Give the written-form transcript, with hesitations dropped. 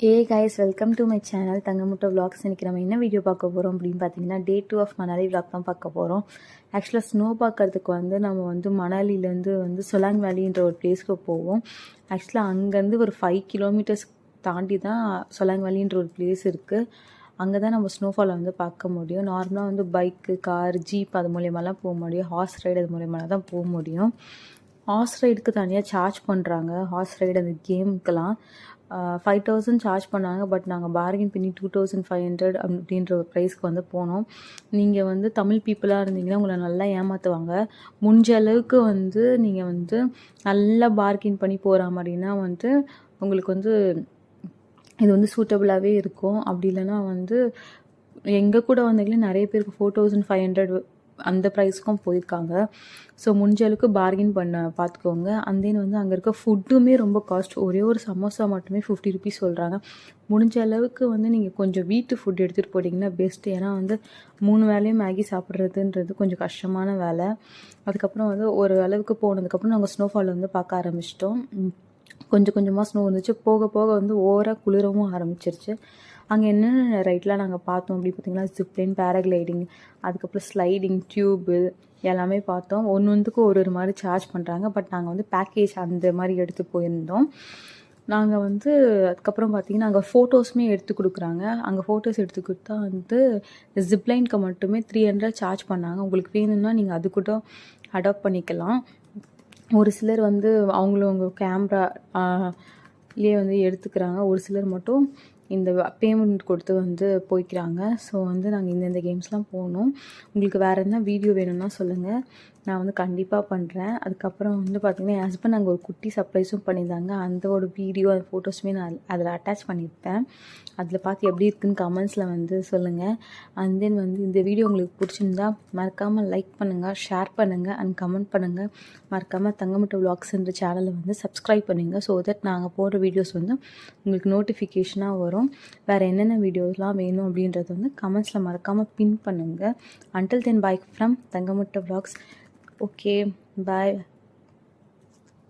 Guys welcome to my channel Thangamuttai vlogs. இன்றைக்கி நம்ம என்ன வீடியோ பார்க்க போகிறோம் அப்படின்னு பார்த்தீங்கன்னா டே 2 ஆஃப் மணாலி விளாக் தான் பார்க்க போகிறோம். ஆக்சுவலாக ஸ்னோ பார்க்கறதுக்கு நம்ம மணாலிலேருந்து சொலாங் வேலின்ற ஒரு பிளேஸ்க்கு போவோம். ஆக்சுவலாக அங்கேருந்து ஒரு 5 கிலோமீட்டர்ஸ் தாண்டி தான் சொலாங் வேலின்ற ஒரு பிளேஸ் இருக்குது. அங்கே தான் நம்ம ஸ்னோஃபாலை பார்க்க முடியும். நார்மலாக பைக்கு, கார், ஜீப் அது மூலியமாலாம் போக முடியும். ஹார்ஸ் ரைடு அது மூலியமாக தான் போக முடியும். ஹார்ஸ் ரைடுக்கு தனியாக சார்ஜ் பண்ணுறாங்க. ஹார்ஸ் ரைடு அந்த கேமுக்கெலாம் 5,000 சார்ஜ் பண்ணாங்க. பட் நாங்கள் பார்கெயின் பண்ணி 2,500 அப்படின்ற ஒரு ப்ரைஸ்க்கு போனோம். நீங்கள் தமிழ் பீப்புளாக இருந்தீங்கன்னா உங்களை நல்லா ஏமாற்றுவாங்க. முடிஞ்ச அளவுக்கு நீங்கள் நல்லா பார்கெயின் பண்ணி போகிற மாதிரினா உங்களுக்கு இது சூட்டபுளாகவே இருக்கும். அப்படி இல்லைன்னா எங்கள் கூட வந்தீங்களே நிறைய பேருக்கு 4,500 அந்த ப்ரைஸ்க்கும் போயிருக்காங்க. ஸோ முடிஞ்ச அளவுக்கு பார்கெயின் பண்ண பார்த்துக்கோங்க. அண்ட் தென் அங்கே இருக்க ஃபுட்டுமே ரொம்ப காஸ்ட். ஒரே ஒரு சமோசா மட்டுமே 50 ருபீஸ் சொல்கிறாங்க. முடிஞ்ச அளவுக்கு நீங்கள் கொஞ்சம் வீட்டு ஃபுட் எடுத்துகிட்டு போட்டிங்கன்னா பெஸ்ட்டு. ஏன்னா 3 வேளையும் மேகி சாப்பிட்றதுன்றது கொஞ்சம் கஷ்டமான வேலை. அதுக்கப்புறம் ஒரு அளவுக்கு போனதுக்கப்புறம் நாங்கள் ஸ்னோஃபால் பார்க்க ஆரம்பிச்சிட்டோம். கொஞ்சம் கொஞ்சமாக ஸ்னோ வந்துச்சு. போக போக ஓவராக குளிரவும் ஆரம்பிச்சிருச்சு. அங்கே என்னென்ன ரைட்லாம் நாங்கள் பார்த்தோம் அப்படி பார்த்திங்கன்னா ஜிப்லைன், பேராகிளைடிங், அதுக்கப்புறம் ஸ்லைடிங், டியூபு எல்லாமே பார்த்தோம். ஒன்றுக்கு ஒரு மாதிரி சார்ஜ் பண்ணுறாங்க. பட் நாங்கள் பேக்கேஜ் அந்த மாதிரி எடுத்து போயிருந்தோம். நாங்கள் அதுக்கப்புறம் பார்த்திங்கன்னா அங்கே ஃபோட்டோஸுமே எடுத்து கொடுக்குறாங்க. அங்கே ஃபோட்டோஸ் எடுத்து கொடுத்தா ஜிப்லைனுக்கு மட்டுமே 300 சார்ஜ் பண்ணாங்க. உங்களுக்கு வேணும்னா நீங்கள் அது கூட அடாப்ட் பண்ணிக்கலாம். ஒரு சிலர் அவங்களவங்க கேமராலேயே எடுத்துக்கிறாங்க. ஒரு சிலர் மட்டும் இந்த பேமெண்ட் கொடுத்து போய்க்கிறாங்க. ஸோ நாங்கள் இந்தந்த கேம்ஸ்லாம் போனோம். உங்களுக்கு வேறு என்ன வீடியோ வேணும்னா சொல்லுங்கள், நான் கண்டிப்பாக பண்ணுறேன். அதுக்கப்புறம் பார்த்திங்கன்னா என் ஹஸ்பண்ட் அங்கே ஒரு குட்டி சர்ப்ரைஸும் பண்ணியிருந்தாங்க. அந்த ஒரு வீடியோ அந்த ஃபோட்டோஸுமே நான் அதில் அட்டாச் பண்ணியிருப்பேன். அதில் பார்த்து எப்படி இருக்குன்னு கமெண்ட்ஸில் சொல்லுங்கள். அண்ட் தென் இந்த வீடியோ உங்களுக்கு பிடிச்சிருந்தா மறக்காமல் லைக் பண்ணுங்கள், ஷேர் பண்ணுங்கள் அண்ட் கமெண்ட் பண்ணுங்கள். மறக்காமல் தங்கமுட்டை விளாக்ஸ்ன்ற சேனலை சப்ஸ்கிரைப் பண்ணுங்கள். ஸோ தட் நாங்கள் போடுற வீடியோஸ் உங்களுக்கு நோட்டிஃபிகேஷனாக வரும். வேறு என்னென்ன வீடியோஸ்லாம் வேணும் அப்படின்றது கமெண்ட்ஸில் மறக்காமல் பின் பண்ணுங்கள். Until then bye from Thangamuttai vlogs. Okay, bye.